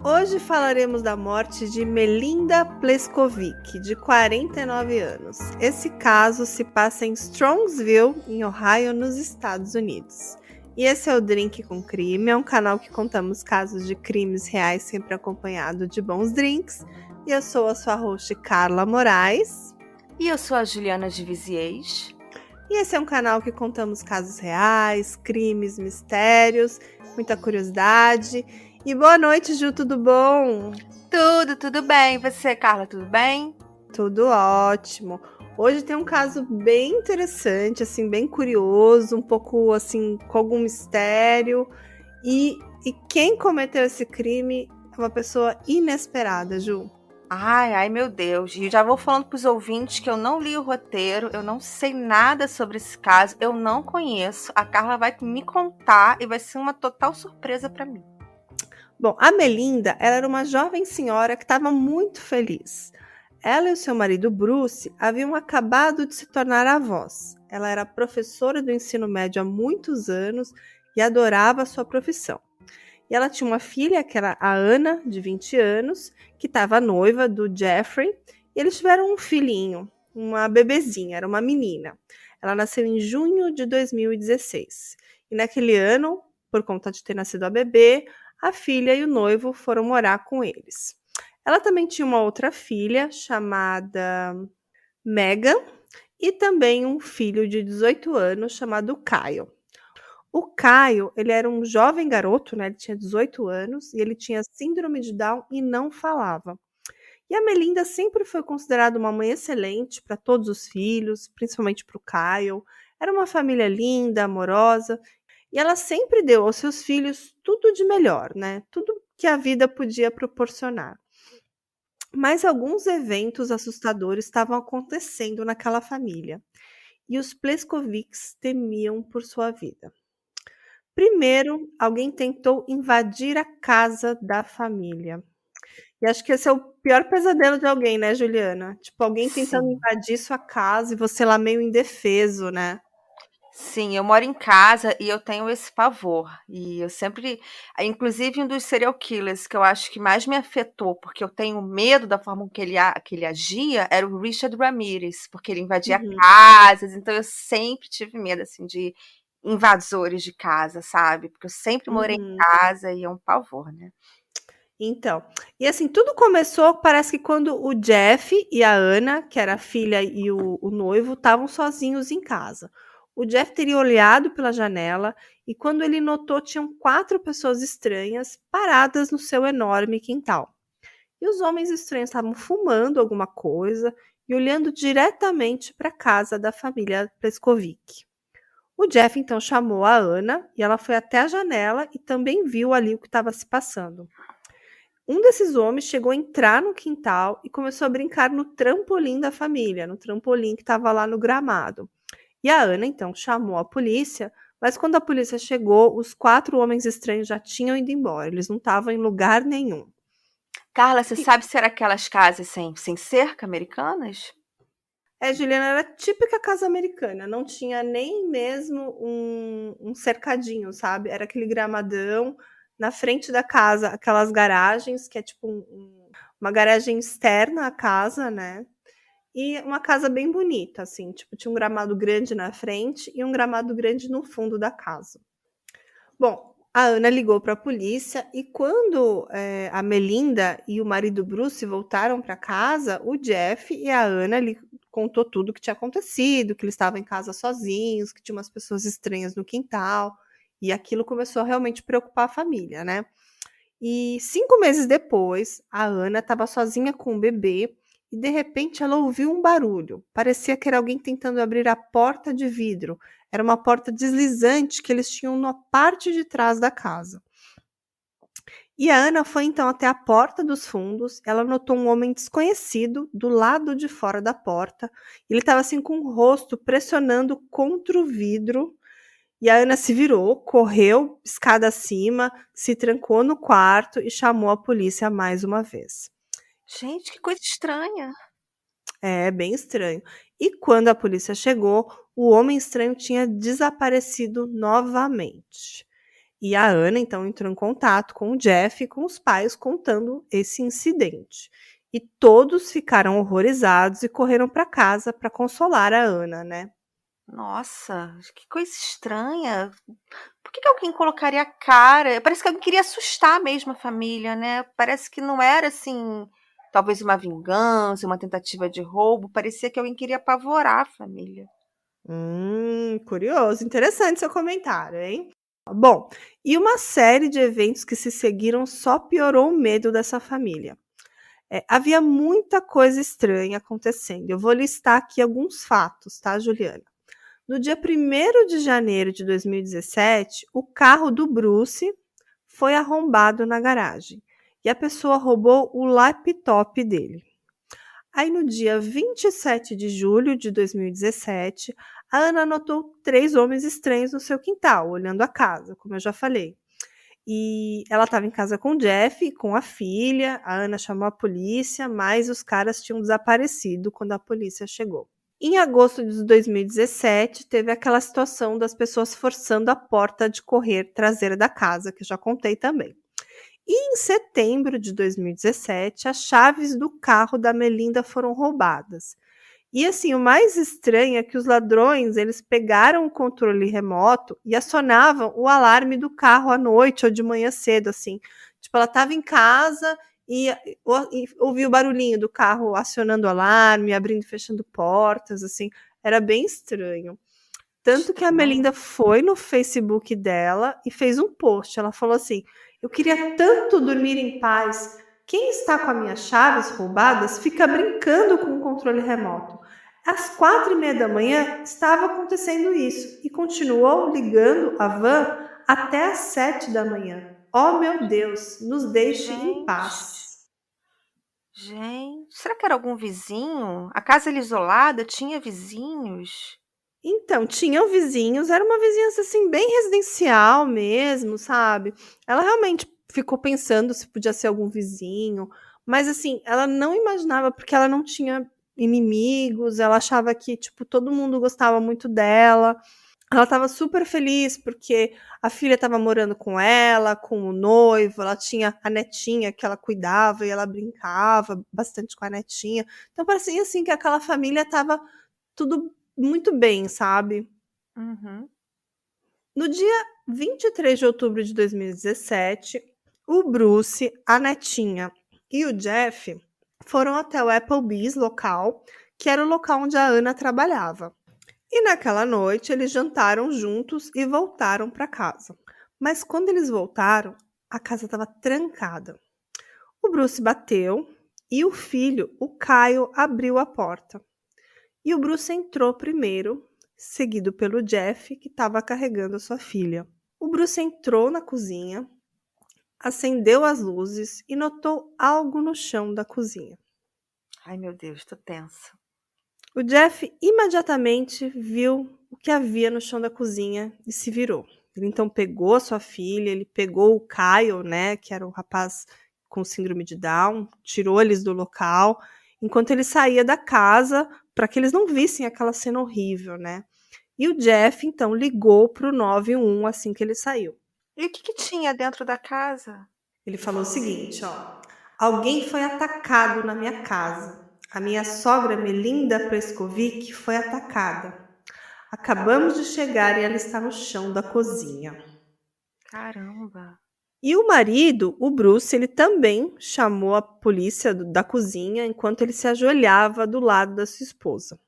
Hoje falaremos da morte de Melinda Pleskovic, de 49 anos. Esse caso se passa em Strongsville, em Ohio, nos Estados Unidos. E esse é o Drink com Crime, é um canal que contamos casos de crimes reais, sempre acompanhado de bons drinks. E eu sou a sua host, Carla Moraes. E eu sou a Juliana de Viziers. E esse é um canal que contamos casos reais, crimes, mistérios, muita curiosidade. E boa noite, Ju, tudo bom? Tudo bem. E você, Carla, tudo bem? Tudo ótimo. Hoje tem um caso bem interessante, assim, bem curioso, um pouco assim, com algum mistério. E quem cometeu esse crime é uma pessoa inesperada, Ju. Ai, meu Deus. E já vou falando para os ouvintes que eu não li o roteiro, eu não sei nada sobre esse caso, eu não conheço. A Carla vai me contar e vai ser uma total surpresa para mim. Bom, a Melinda, ela era uma jovem senhora que estava muito feliz. Ela e o seu marido Bruce haviam acabado de se tornar avós. Ela era professora do ensino médio há muitos anos e adorava a sua profissão. E ela tinha uma filha, que era a Ana, de 20 anos, que estava noiva do Jeffrey, e eles tiveram um filhinho, uma bebezinha, era uma menina. Ela nasceu em junho de 2016. E naquele ano, por conta de ter nascido a bebê, a filha e o noivo foram morar com eles. Ela também tinha uma outra filha chamada Megan e também um filho de 18 anos chamado Kyle. O Caio, ele era um jovem garoto, né? Ele tinha 18 anos e ele tinha síndrome de Down e não falava. E a Melinda sempre foi considerada uma mãe excelente para todos os filhos, principalmente para o Caio. Era uma família linda, amorosa, e ela sempre deu aos seus filhos tudo de melhor, né? Tudo que a vida podia proporcionar. Mas alguns eventos assustadores estavam acontecendo naquela família, e os Pleskovics temiam por sua vida. Primeiro, alguém tentou invadir a casa da família. E acho que esse é o pior pesadelo de alguém, né, Juliana? Tipo, alguém tentando Sim. invadir sua casa e você lá meio indefeso, né? Sim, eu moro em casa e eu tenho esse pavor. E eu sempre. Inclusive, um dos serial killers que eu acho que mais me afetou, porque eu tenho medo da forma que ele agia, era o Richard Ramirez, porque ele invadia Uhum. casas. Então, eu sempre tive medo, assim, de invasores de casa, sabe? Porque eu sempre morei em Uhum. casa e é um pavor, né? Então, e assim, tudo começou, parece que quando o Jeff e a Ana, que era a filha e o noivo, estavam sozinhos em casa. O Jeff teria olhado pela janela e quando ele notou, tinham 4 pessoas estranhas paradas no seu enorme quintal. E os homens estranhos estavam fumando alguma coisa e olhando diretamente para a casa da família Pleskovic. O Jeff então chamou a Ana e ela foi até a janela e também viu ali o que estava se passando. Um desses homens chegou a entrar no quintal e começou a brincar no trampolim da família, no trampolim que estava lá no gramado. E a Ana então chamou a polícia, mas quando a polícia chegou, os 4 homens estranhos já tinham ido embora, eles não estavam em lugar nenhum. Carla, você sabe se era aquelas casas sem cerca americanas? Juliana, era típica casa americana, não tinha nem mesmo um cercadinho, sabe? Era aquele gramadão na frente da casa, aquelas garagens, que é tipo uma garagem externa à casa, né? E uma casa bem bonita, assim, tipo, tinha um gramado grande na frente e um gramado grande no fundo da casa. Bom, a Ana ligou para a polícia e quando a Melinda e o marido Bruce voltaram para casa, o Jeff e a Ana contou tudo o que tinha acontecido, que eles estavam em casa sozinhos, que tinha umas pessoas estranhas no quintal, e aquilo começou a realmente preocupar a família, né? E 5 meses depois, a Ana estava sozinha com o bebê e de repente ela ouviu um barulho. Parecia que era alguém tentando abrir a porta de vidro. Era uma porta deslizante que eles tinham na parte de trás da casa. E a Ana foi então até a porta dos fundos. Ela notou um homem desconhecido do lado de fora da porta. Ele estava assim com o rosto pressionando contra o vidro. E a Ana se virou, correu escada acima, se trancou no quarto e chamou a polícia mais uma vez. Gente, que coisa estranha. É bem estranho. E quando a polícia chegou, o homem estranho tinha desaparecido novamente. E a Ana, então, entrou em contato com o Jeff e com os pais contando esse incidente. E todos ficaram horrorizados e correram para casa para consolar a Ana, né? Nossa, que coisa estranha. Por que alguém colocaria a cara? Parece que alguém queria assustar mesmo a família, né? Parece que não era assim, talvez uma vingança, uma tentativa de roubo. Parecia que alguém queria apavorar a família. Curioso. Interessante seu comentário, hein? Bom, e uma série de eventos que se seguiram só piorou o medo dessa família. Havia muita coisa estranha acontecendo. Eu vou listar aqui alguns fatos, tá, Juliana? No dia 1º de janeiro de 2017, o carro do Bruce foi arrombado na garagem e a pessoa roubou o laptop dele. Aí no dia 27 de julho de 2017, a Ana notou 3 homens estranhos no seu quintal, olhando a casa, como eu já falei. E ela estava em casa com o Jeff, com a filha. A Ana chamou a polícia, mas os caras tinham desaparecido quando a polícia chegou. Em agosto de 2017, teve aquela situação das pessoas forçando a porta de correr traseira da casa, que eu já contei também. E em setembro de 2017, as chaves do carro da Melinda foram roubadas. E assim, o mais estranho é que os ladrões, eles pegaram o controle remoto e acionavam o alarme do carro à noite ou de manhã cedo, assim. Tipo, ela estava em casa e ouvia o barulhinho do carro acionando o alarme, abrindo e fechando portas, assim. Era bem estranho. Tanto que a Melinda foi no Facebook dela e fez um post. Ela falou assim: eu queria tanto dormir em paz. Quem está com as minhas chaves roubadas fica brincando com o controle remoto. Às 4h30 da manhã estava acontecendo isso e continuou ligando a van até às 7 da manhã. Oh, meu Deus, nos deixe em paz. Gente, será que era algum vizinho? A casa era isolada, tinha vizinhos? Então, tinham vizinhos, era uma vizinhança, assim, bem residencial mesmo, sabe. Ela realmente ficou pensando se podia ser algum vizinho, mas, assim, ela não imaginava, porque ela não tinha inimigos, ela achava que, tipo, todo mundo gostava muito dela. Ela estava super feliz, porque a filha estava morando com ela, com o noivo, ela tinha a netinha que ela cuidava e ela brincava bastante com a netinha. Então parecia, assim, que aquela família estava tudo muito bem, sabe. Uhum. No dia 23 de outubro de 2017, o Bruce, a netinha e o Jeff foram até o Applebee's local, que era o local onde a Ana trabalhava. E naquela noite eles jantaram juntos e voltaram para casa. Mas quando eles voltaram, a casa estava trancada. O Bruce bateu e o filho, o Caio, abriu a porta. E o Bruce entrou primeiro, seguido pelo Jeff, que estava carregando a sua filha. O Bruce entrou na cozinha, acendeu as luzes e notou algo no chão da cozinha. Ai, meu Deus, tô tensa. O Jeff imediatamente viu o que havia no chão da cozinha e se virou. Ele então pegou a sua filha, ele pegou o Kyle, né, que era o rapaz com síndrome de Down, tirou eles do local, enquanto ele saía da casa para que eles não vissem aquela cena horrível, né? E o Jeff então ligou para o 911 assim que ele saiu. E o que tinha dentro da casa? Ele falou o seguinte, ó: alguém foi atacado na minha casa. A minha sogra Melinda Preskovic foi atacada. Acabamos de chegar e ela está no chão da cozinha. Caramba. E o marido, o Bruce, ele também chamou a polícia da cozinha enquanto ele se ajoelhava do lado da sua esposa.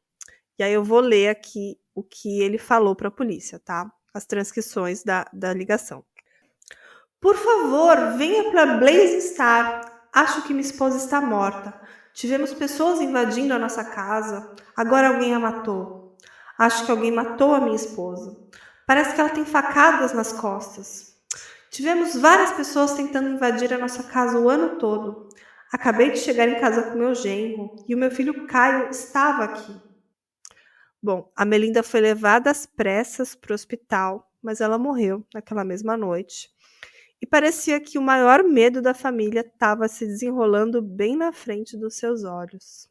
E aí eu vou ler aqui o que ele falou para a polícia, tá? As transcrições da ligação. Por favor, venha para Blazing Star. Acho que minha esposa está morta. Tivemos pessoas invadindo a nossa casa. Agora alguém a matou. Acho que alguém matou a minha esposa. Parece que ela tem facadas nas costas. Tivemos várias pessoas tentando invadir a nossa casa o ano todo. Acabei de chegar em casa com meu genro e o meu filho Caio estava aqui. Bom, a Melinda foi levada às pressas para o hospital, mas ela morreu naquela mesma noite. E parecia que o maior medo da família estava se desenrolando bem na frente dos seus olhos.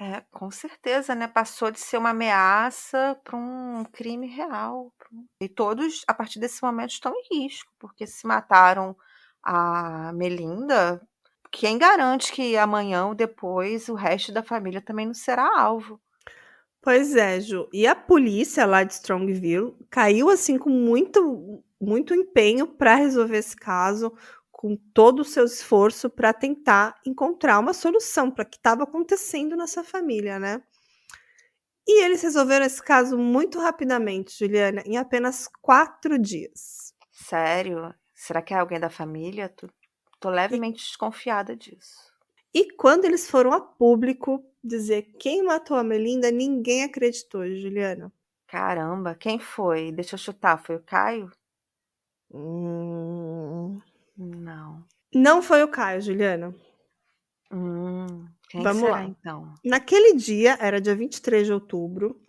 É, com certeza, né? Passou de ser uma ameaça para um crime real. E todos, a partir desse momento, estão em risco, porque se mataram a Melinda, quem garante que amanhã ou depois o resto da família também não será alvo? Pois é, Ju. E a polícia lá de Strongville caiu assim com muito empenho para resolver esse caso, com todo o seu esforço para tentar encontrar uma solução para o que estava acontecendo nessa família, né? E eles resolveram esse caso muito rapidamente, Juliana, em apenas 4 dias. Sério? Será que é alguém da família? Tô E, levemente desconfiada disso. e quando eles foram a público dizer quem matou a Melinda, ninguém acreditou, Juliana. Caramba, quem foi? Deixa eu chutar, foi o Caio? Hum, Não. não foi o Caio, Juliana. Quem Vamos será lá. então? Naquele dia, era dia 23 de outubro,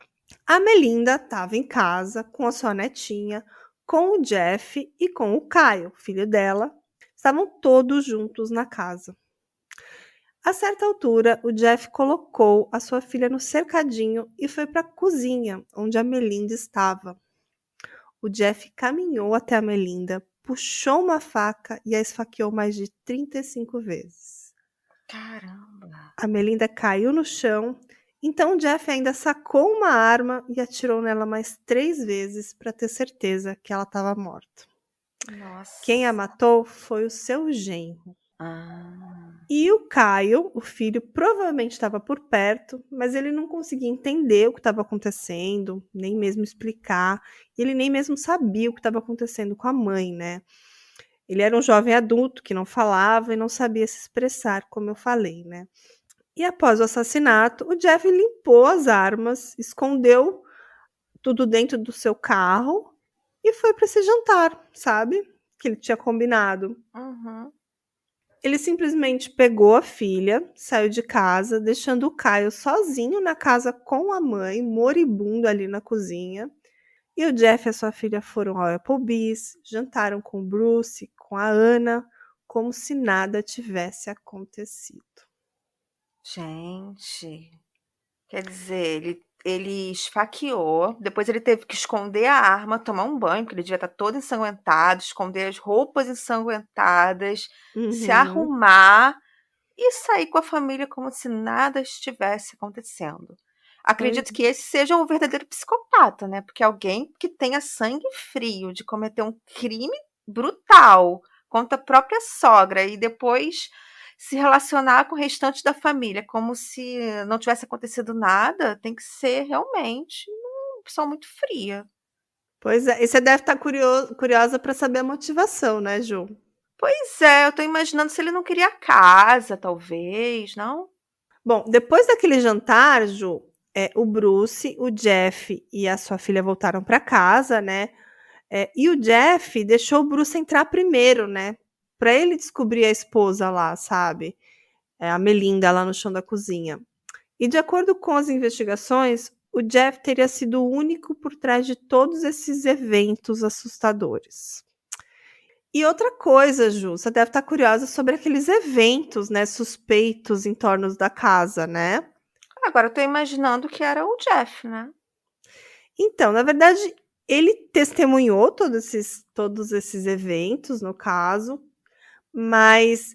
a Melinda estava em casa com a sua netinha, com o Jeff e com o Caio, filho dela. Estavam todos juntos na casa. A certa altura, o Jeff colocou a sua filha no cercadinho e foi para a cozinha, onde a Melinda estava. O Jeff caminhou até a Melinda, puxou uma faca e a esfaqueou mais de 35 vezes. Caramba. A Melinda caiu no chão, então o Jeff ainda sacou uma arma e atirou nela mais 3 vezes para ter certeza que ela estava morta. Quem a Nossa. matou foi o seu genro. Ah. E o Caio, o filho, provavelmente estava por perto, mas ele não conseguia entender o que estava acontecendo, nem mesmo explicar. E ele nem mesmo sabia o que estava acontecendo com a mãe, né? Ele era um jovem adulto que não falava e não sabia se expressar, como eu falei, né? E após o assassinato, o Jeff limpou as armas, escondeu tudo dentro do seu carro e foi para esse jantar, sabe? Que ele tinha combinado. Uhum. Ele simplesmente pegou a filha, saiu de casa, deixando o Caio sozinho na casa com a mãe, moribundo ali na cozinha. E o Jeff e a sua filha foram ao Applebee's, jantaram com o Bruce, com a Ana, como se nada tivesse acontecido. Gente, quer dizer, ele esfaqueou, depois ele teve que esconder a arma, tomar um banho, porque ele devia estar todo ensanguentado, esconder as roupas ensanguentadas, se Uhum. arrumar e sair com a família como se nada estivesse acontecendo. Pois Acredito que esse seja um verdadeiro psicopata, né? Porque alguém que tenha sangue frio de cometer um crime brutal contra a própria sogra e depois se relacionar com o restante da família como se não tivesse acontecido nada, tem que ser realmente uma pessoa muito fria. Pois é, e você deve estar curiosa para saber a motivação, né, Ju? Pois é, eu tô imaginando se ele não queria casa, talvez, não? Bom, depois daquele jantar, Ju, o Bruce, o Jeff e a sua filha voltaram para casa, né? E o Jeff deixou o Bruce entrar primeiro, né? Para ele descobrir a esposa lá, sabe? A Melinda lá no chão da cozinha. E de acordo com as investigações, o Jeff teria sido o único por trás de todos esses eventos assustadores. E outra coisa, Ju, você deve estar curiosa sobre aqueles eventos, né, suspeitos em torno da casa, né? Agora eu tô imaginando que era o Jeff, né? Então, na verdade, ele testemunhou todos esses eventos, no caso, mas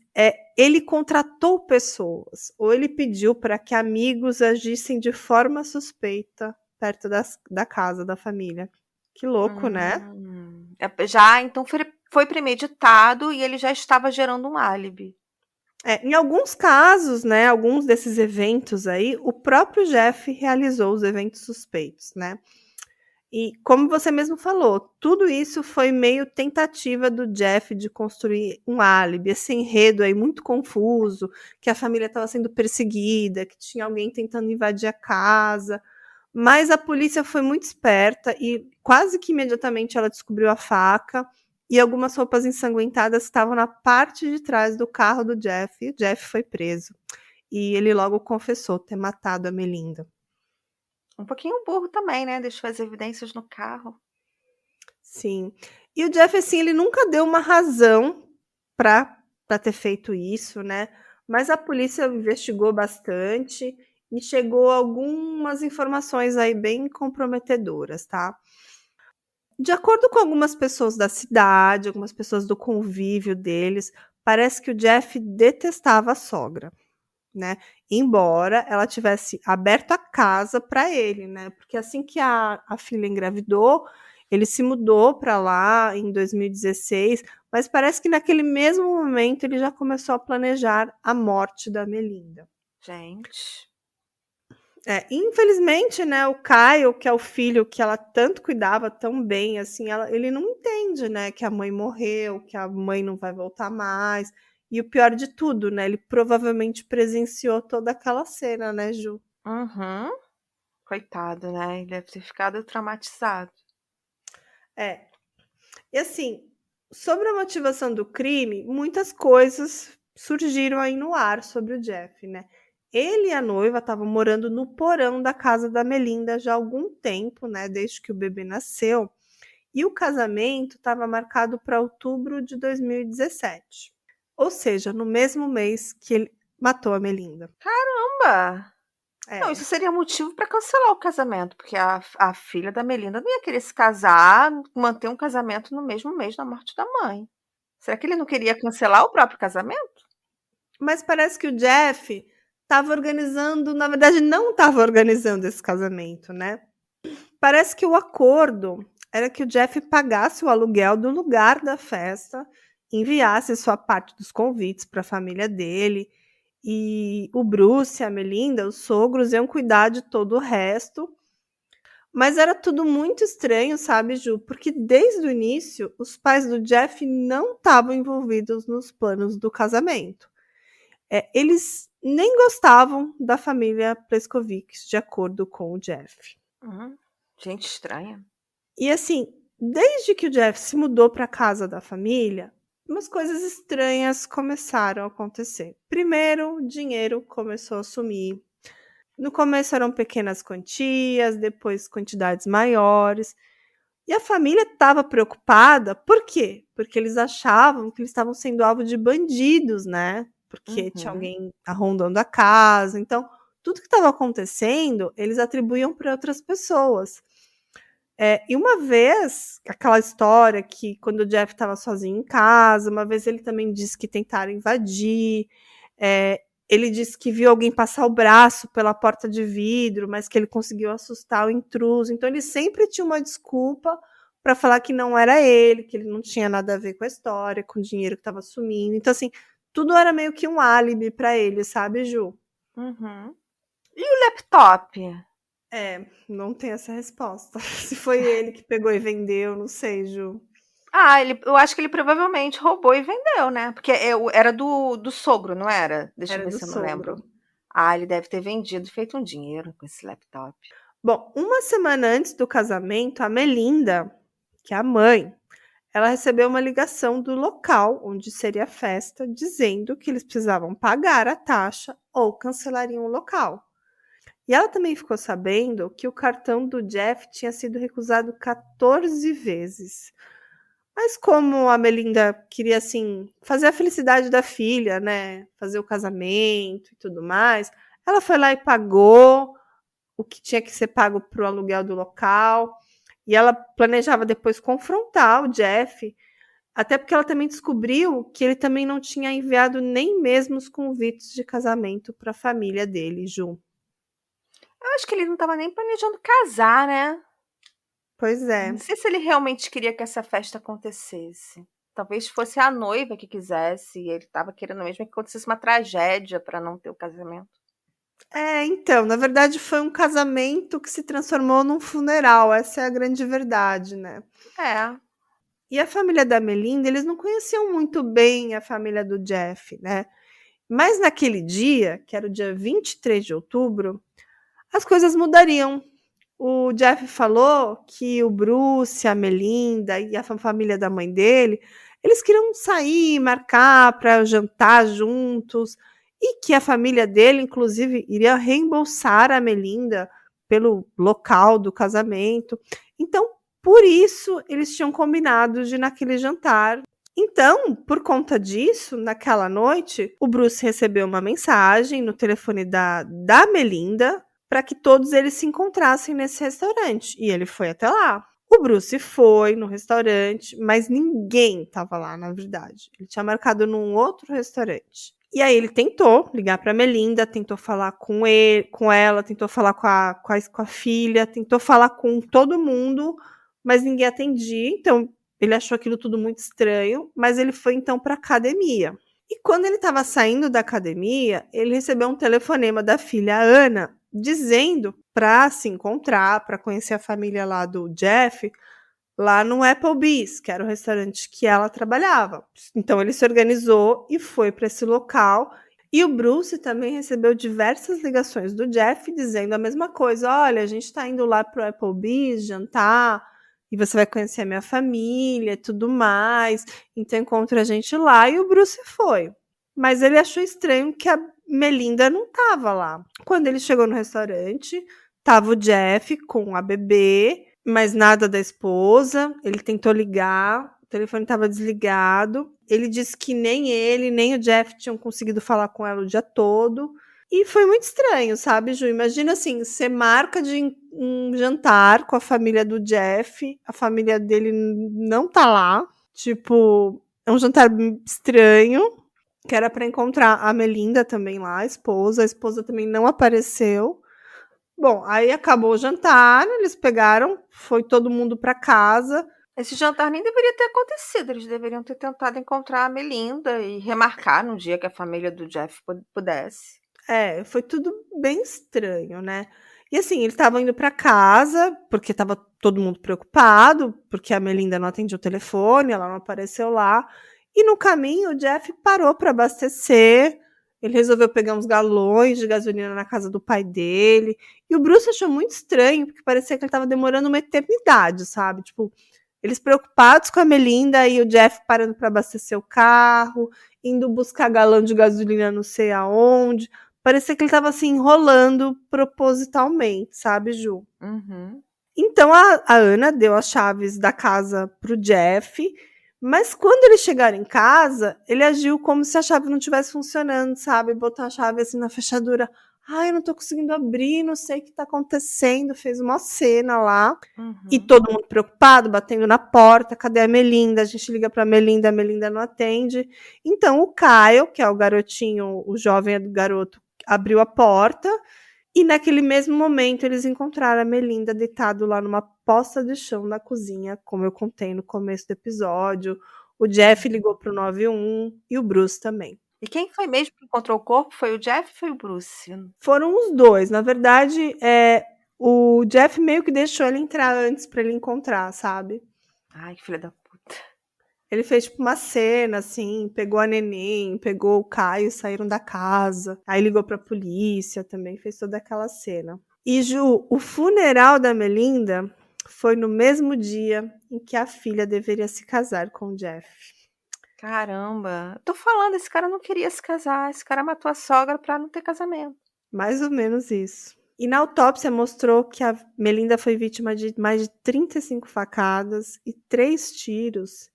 ele contratou pessoas, ou ele pediu para que amigos agissem de forma suspeita perto da casa da família. Que louco, né? Já, então foi premeditado e ele já estava gerando um álibi. Em alguns casos, né, alguns desses eventos aí, o próprio Jeff realizou os eventos suspeitos, né? E como você mesmo falou, tudo isso foi meio tentativa do Jeff de construir um álibi, esse enredo aí muito confuso, que a família estava sendo perseguida, que tinha alguém tentando invadir a casa. Mas a polícia foi muito esperta e quase que imediatamente ela descobriu a faca e algumas roupas ensanguentadas estavam na parte de trás do carro do Jeff. E o Jeff foi preso. E ele logo confessou ter matado a Melinda. Um pouquinho burro também, né? Deixou as evidências no carro. Sim. E o Jeff, assim, ele nunca deu uma razão para ter feito isso, né? Mas a polícia investigou bastante e chegou algumas informações aí bem comprometedoras, tá? De acordo com algumas pessoas da cidade, algumas pessoas do convívio deles, parece que o Jeff detestava a sogra, né? Embora ela tivesse aberto a casa para ele, né? Porque assim que a filha engravidou, ele se mudou para lá em 2016, mas parece que naquele mesmo momento ele já começou a planejar a morte da Melinda. Gente. Infelizmente, né, o Caio, que é o filho que ela tanto cuidava tão bem, assim, ele não entende, né, que a mãe morreu, que a mãe não vai voltar mais. E o pior de tudo, né, ele provavelmente presenciou toda aquela cena, né, Ju? Uhum. Coitado, né? Ele deve ter ficado traumatizado. É. E assim, sobre a motivação do crime, muitas coisas surgiram aí no ar sobre o Jeff, né? Ele e a noiva estavam morando no porão da casa da Melinda já há algum tempo, né? Desde que o bebê nasceu. E o casamento estava marcado para outubro de 2017. Ou seja, no mesmo mês que ele matou a Melinda. Caramba! Não, É. isso seria motivo para cancelar o casamento, porque a filha da Melinda não ia querer se casar, manter um casamento no mesmo mês da morte da mãe. Será que ele não queria cancelar o próprio casamento? Mas parece que o Jeff estava organizando, na verdade, não estava organizando esse casamento, né? Parece que o acordo era que o Jeff pagasse o aluguel do lugar da festa, enviasse sua parte dos convites para a família dele, e o Bruce e a Melinda, os sogros, iam cuidar de todo o resto. Mas era tudo muito estranho, sabe, Ju? Porque desde o início, os pais do Jeff não estavam envolvidos nos planos do casamento. Eles nem gostavam da família Pleskovics, de acordo com o Jeff. Gente estranha. E assim, desde que o Jeff se mudou para a casa da família, umas coisas estranhas começaram a acontecer. Primeiro, o dinheiro começou a sumir. No começo eram pequenas quantias, depois quantidades maiores. E a família estava preocupada, por quê? Porque eles achavam que eles estavam sendo alvo de bandidos, né? Porque tinha alguém rondando a casa. Então, tudo que estava acontecendo, eles atribuíam para outras pessoas. E uma vez, aquela história que quando o Jeff estava sozinho em casa, uma vez ele também disse que tentaram invadir, ele disse que viu alguém passar o braço pela porta de vidro, mas que ele conseguiu assustar o intruso. Então ele sempre tinha uma desculpa para falar que não era ele, que ele não tinha nada a ver com a história, com o dinheiro que estava sumindo. Então, assim, tudo era meio que um álibi para ele, sabe, Ju? E o laptop? Não tem essa resposta. Se foi ele que pegou e vendeu, não sei, Ju. Eu acho que ele provavelmente roubou e vendeu, né? Porque era do sogro, não era? Deixa eu Era ver do se eu não sogro. lembro. Ele deve ter vendido e feito um dinheiro com esse laptop. Bom, uma semana antes do casamento, a Melinda, que é a mãe, ela recebeu uma ligação do local onde seria a festa, dizendo que eles precisavam pagar a taxa ou cancelariam o local. E ela também ficou sabendo que o cartão do Jeff tinha sido recusado 14 vezes. Mas como a Melinda queria, assim, fazer a felicidade da filha, né, fazer o casamento e tudo mais, ela foi lá e pagou o que tinha que ser pago para o aluguel do local. E ela planejava depois confrontar o Jeff, até porque ela também descobriu que ele também não tinha enviado nem mesmo os convites de casamento para a família dele, Ju. Eu acho que ele não estava nem planejando casar, né? Pois é. Não sei se ele realmente queria que essa festa acontecesse. Talvez fosse a noiva que quisesse, e ele estava querendo mesmo que acontecesse uma tragédia para não ter o casamento. Então, na verdade foi um casamento que se transformou num funeral, essa é a grande verdade, né? E a família da Melinda, eles não conheciam muito bem a família do Jeff, né? Mas naquele dia, que era o dia 23 de outubro, as coisas mudariam. O Jeff falou que o Bruce, a Melinda e a família da mãe dele, eles queriam sair, marcar para jantar juntos, e que a família dele, inclusive, iria reembolsar a Melinda pelo local do casamento. Então, por isso, eles tinham combinado de ir naquele jantar. Então, por conta disso, naquela noite, o Bruce recebeu uma mensagem no telefone da Melinda para que todos eles se encontrassem nesse restaurante. E ele foi até lá. O Bruce foi no restaurante, mas ninguém estava lá, na verdade. Ele tinha marcado num outro restaurante. E aí ele tentou ligar para Melinda, tentou falar com ela, tentou falar com a filha, tentou falar com todo mundo, mas ninguém atendia. Então ele achou aquilo tudo muito estranho, mas ele foi então para a academia. E quando ele estava saindo da academia, ele recebeu um telefonema da filha Ana dizendo para se encontrar, para conhecer a família lá do Jeff, lá no Applebee's, que era o restaurante que ela trabalhava. Então ele se organizou e foi para esse local. E o Bruce também recebeu diversas ligações do Jeff dizendo a mesma coisa. Olha, a gente está indo lá para o Applebee's jantar e você vai conhecer a minha família e tudo mais. Então encontra a gente lá. E o Bruce foi. Mas ele achou estranho que a Melinda não estava lá. Quando ele chegou no restaurante, estava o Jeff com a bebê, mas nada da esposa. Ele tentou ligar, o telefone estava desligado. Ele disse que nem ele, nem o Jeff tinham conseguido falar com ela o dia todo. E foi muito estranho, sabe, Ju? Imagina assim, você marca de um jantar com a família do Jeff, a família dele não tá lá. Tipo, é um jantar estranho, que era para encontrar a Melinda também lá, a esposa também não apareceu. Bom, aí acabou o jantar, eles pegaram, foi todo mundo para casa. Esse jantar nem deveria ter acontecido, eles deveriam ter tentado encontrar a Melinda e remarcar no dia que a família do Jeff pudesse. É, foi tudo bem estranho, né? E assim, eles estavam indo para casa, porque estava todo mundo preocupado, porque a Melinda não atendia o telefone, ela não apareceu lá. E no caminho, o Jeff parou para abastecer. Ele resolveu pegar uns galões de gasolina na casa do pai dele. E o Bruce achou muito estranho, porque parecia que ele estava demorando uma eternidade, sabe? Tipo, eles preocupados com a Melinda e o Jeff parando para abastecer o carro, indo buscar galão de gasolina não sei aonde. Parecia que ele estava assim enrolando propositalmente, sabe, Ju? Uhum. Então a Ana deu as chaves da casa pro Jeff, mas quando eles chegaram em casa, ele agiu como se a chave não estivesse funcionando, sabe? Botou a chave assim na fechadura. Ai, eu não tô conseguindo abrir, não sei o que tá acontecendo. Fez uma cena lá. E todo mundo preocupado, batendo na porta. Cadê a Melinda? A gente liga pra Melinda, a Melinda não atende. Então o Kyle, que é o garotinho, o jovem garoto, abriu a porta. E naquele mesmo momento eles encontraram a Melinda deitado lá numa poça de chão na cozinha, como eu contei no começo do episódio. O Jeff ligou pro 91 e o Bruce também. E quem foi mesmo que encontrou o corpo? Foi o Jeff ou foi o Bruce? Foram os dois. Na verdade, o Jeff meio que deixou ele entrar antes para ele encontrar, sabe? Ai, que filha da puta. Ele fez tipo uma cena, assim, pegou a neném, pegou o Caio, saíram da casa. Aí ligou pra polícia também, fez toda aquela cena. E, Ju, o funeral da Melinda foi no mesmo dia em que a filha deveria se casar com o Jeff. Caramba. Tô falando, esse cara não queria se casar. Esse cara matou a sogra pra não ter casamento. Mais ou menos isso. E na autópsia mostrou que a Melinda foi vítima de mais de 35 facadas e 3 tiros.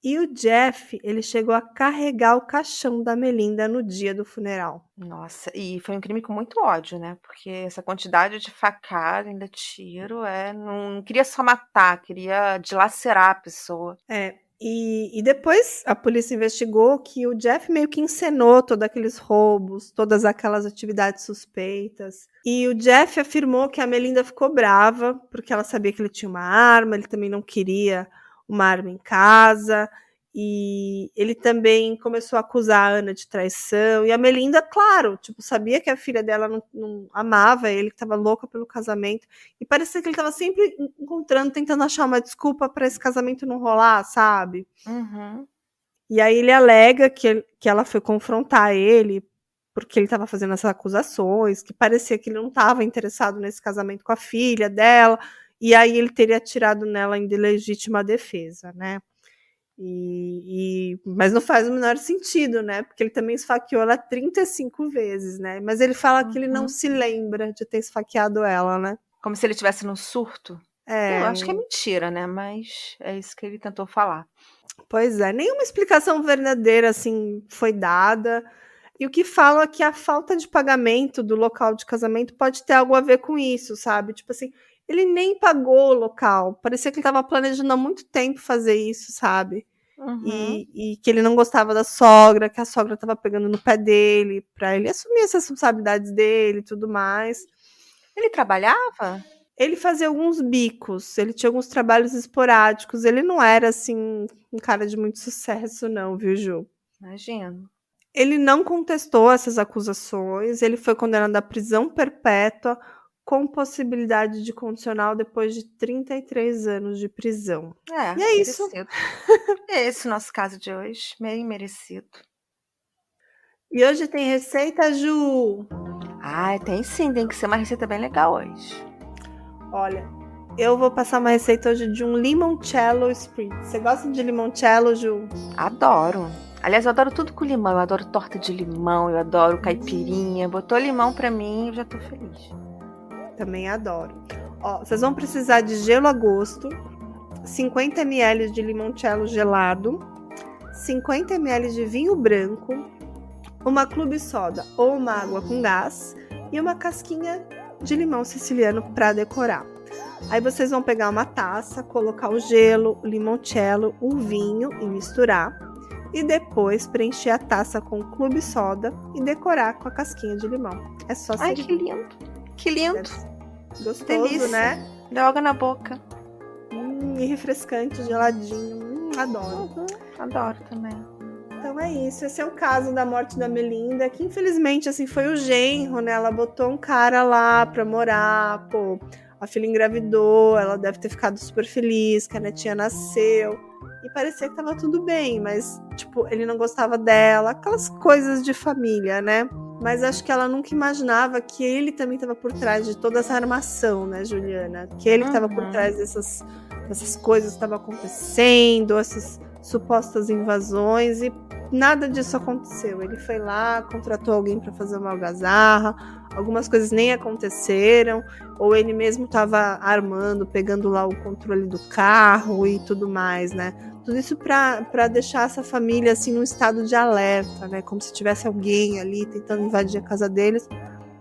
E o Jeff, ele chegou a carregar o caixão da Melinda no dia do funeral. Nossa, e foi um crime com muito ódio, né? Porque essa quantidade de facada, ainda tiro, não queria só matar, queria dilacerar a pessoa. E depois a polícia investigou que o Jeff meio que encenou todos aqueles roubos, todas aquelas atividades suspeitas. E o Jeff afirmou que a Melinda ficou brava, porque ela sabia que ele tinha uma arma, ele também não queria uma arma em casa, e ele também começou a acusar a Ana de traição, e a Melinda, claro, tipo, sabia que a filha dela não amava ele, que estava louca pelo casamento, e parecia que ele estava sempre encontrando, tentando achar uma desculpa para esse casamento não rolar, sabe? Uhum. E aí ele alega que ela foi confrontar ele, porque ele estava fazendo essas acusações, que parecia que ele não estava interessado nesse casamento com a filha dela, e aí ele teria atirado nela em legítima defesa, né? Mas não faz o menor sentido, né? Porque ele também esfaqueou ela 35 vezes, né? Mas ele fala que ele não se lembra de ter esfaqueado ela, né? Como se ele tivesse num surto. Eu É, acho que é mentira, né, mas é isso que ele tentou falar. pois é, nenhuma explicação verdadeira, assim, foi dada. E o que fala é que a falta de pagamento do local de casamento pode ter algo a ver com isso, sabe? Tipo assim, ele nem pagou o local. Parecia que ele estava planejando há muito tempo fazer isso, sabe? Uhum. E que ele não gostava da sogra, que a sogra estava pegando no pé dele, para ele assumir as responsabilidades dele e tudo mais. Ele trabalhava? Ele fazia alguns bicos, ele tinha alguns trabalhos esporádicos. Ele não era, assim, um cara de muito sucesso, não, viu, Ju? Imagino. Ele não contestou essas acusações, ele foi condenado à prisão perpétua com possibilidade de condicional depois de 33 anos de prisão. É, E é isso. merecido. É esse o nosso caso de hoje, bem merecido. E hoje tem receita, Ju? Ah, tem sim, tem que ser uma receita bem legal hoje. Olha, eu vou passar uma receita hoje de um limoncello spritz. Você gosta de limoncello, Ju? Adoro. Aliás, eu adoro tudo com limão. Eu adoro torta de limão, eu adoro caipirinha. Botou limão pra mim, eu já tô feliz. Também adoro. Ó, vocês vão precisar de gelo a gosto, 50 ml de limoncello gelado, 50 ml de vinho branco, uma clube soda ou uma água com gás e uma casquinha de limão siciliano para decorar. Aí vocês vão pegar uma taça, colocar o gelo, o limoncello, o vinho e misturar. E depois preencher a taça com clube soda e decorar com a casquinha de limão. É só Ai, servir. que lindo. Que lindo. Gostoso, Delícia. né? Deu água na boca. E refrescante, geladinho. Adoro. Adoro também. Então é isso. Esse é o caso da morte da Melinda, que infelizmente assim foi o genro, né? Ela botou um cara lá pra morar, pô. A filha engravidou, ela deve ter ficado super feliz que a netinha nasceu. E parecia que tava tudo bem, mas, tipo, ele não gostava dela, aquelas coisas de família, né? Mas acho que ela nunca imaginava que ele também estava por trás de toda essa armação, né, Juliana? Que ele que estava por trás dessas coisas que estavam acontecendo, essas supostas invasões, e nada disso aconteceu. Ele foi lá, contratou alguém para fazer uma algazarra, algumas coisas nem aconteceram, ou ele mesmo estava armando, pegando lá o controle do carro e tudo mais, né? Tudo isso para deixar essa família assim num estado de alerta, né? Como se tivesse alguém ali tentando invadir a casa deles,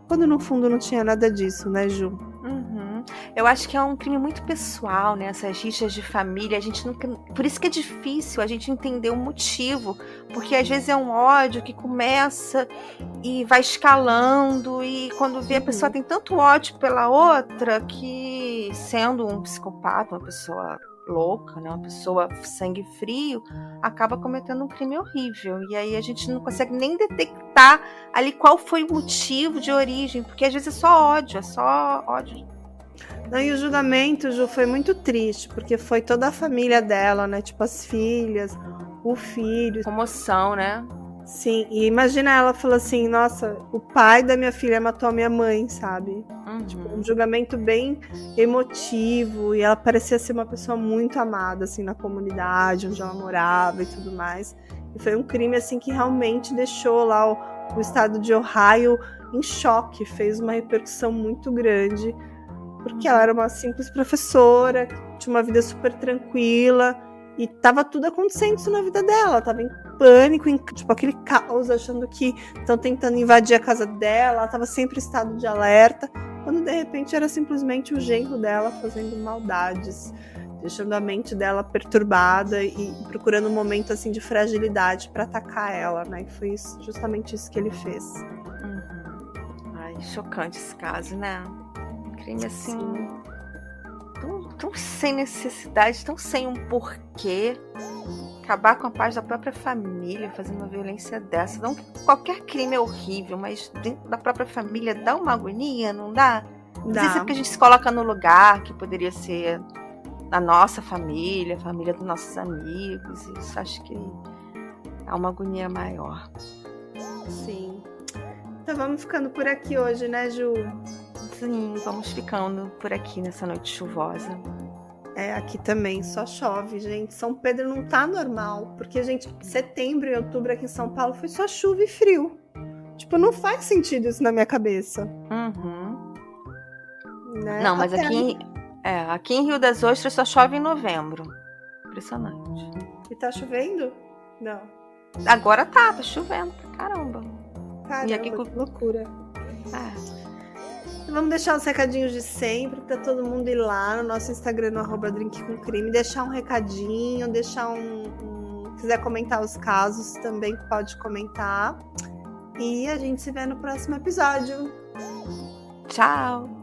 quando no fundo não tinha nada disso, né, Ju? Uhum. Eu acho que é um crime muito pessoal, né? Essas rixas de família, a gente nunca... Por isso que é difícil a gente entender o motivo, porque às vezes é um ódio que começa e vai escalando, e quando vê a pessoa tem tanto ódio pela outra que, sendo um psicopata, uma pessoa louca, né? Uma pessoa sangue frio, acaba cometendo um crime horrível. E aí a gente não consegue nem detectar ali qual foi o motivo de origem, porque às vezes é só ódio, Não, e o julgamento, Ju, foi muito triste, porque foi toda a família dela, né? Tipo, as filhas, o filho. Comoção, né? Sim, e imagina ela falou assim, nossa, o pai da minha filha matou a minha mãe, sabe? Tipo, um julgamento bem emotivo, e ela parecia ser uma pessoa muito amada, assim, na comunidade onde ela morava e tudo mais. E foi um crime, assim, que realmente deixou lá o estado de Ohio em choque, fez uma repercussão muito grande, porque ela era uma simples professora, tinha uma vida super tranquila, e tava tudo acontecendo isso na vida dela, ela tava em pânico, tipo, aquele caos, achando que estão tentando invadir a casa dela, ela tava sempre em estado de alerta, quando de repente era simplesmente o genro dela fazendo maldades, deixando a mente dela perturbada e procurando um momento assim de fragilidade para atacar ela, né? E foi justamente isso que ele fez. Ai, chocante esse caso, né? Crime assim, tão sem necessidade, tão sem um porquê. Acabar com a paz da própria família, fazendo uma violência dessa. Não que qualquer crime é horrível, mas dentro da própria família dá uma agonia, não dá? Às vezes é porque a gente se coloca no lugar que poderia ser a nossa família, a família dos nossos amigos. Isso acho que há uma agonia maior. Sim. Então vamos ficando por aqui hoje, né, Ju? Sim, vamos ficando por aqui nessa noite chuvosa. É, aqui também só chove, gente. São Pedro não tá normal, porque, gente, setembro e outubro aqui em São Paulo foi só chuva e frio. Tipo, não faz sentido isso na minha cabeça. Uhum. Né? Não, mas aqui Aqui em Rio das Ostras só chove em novembro. Impressionante. E tá chovendo? Não. Agora tá chovendo pra caramba. Caramba, aqui que loucura. É. Vamos deixar os recadinhos de sempre pra todo mundo ir lá no nosso Instagram, no @drinkcomcrime, deixar um recadinho, deixar quiser comentar os casos, também pode comentar. E a gente se vê no próximo episódio. Tchau!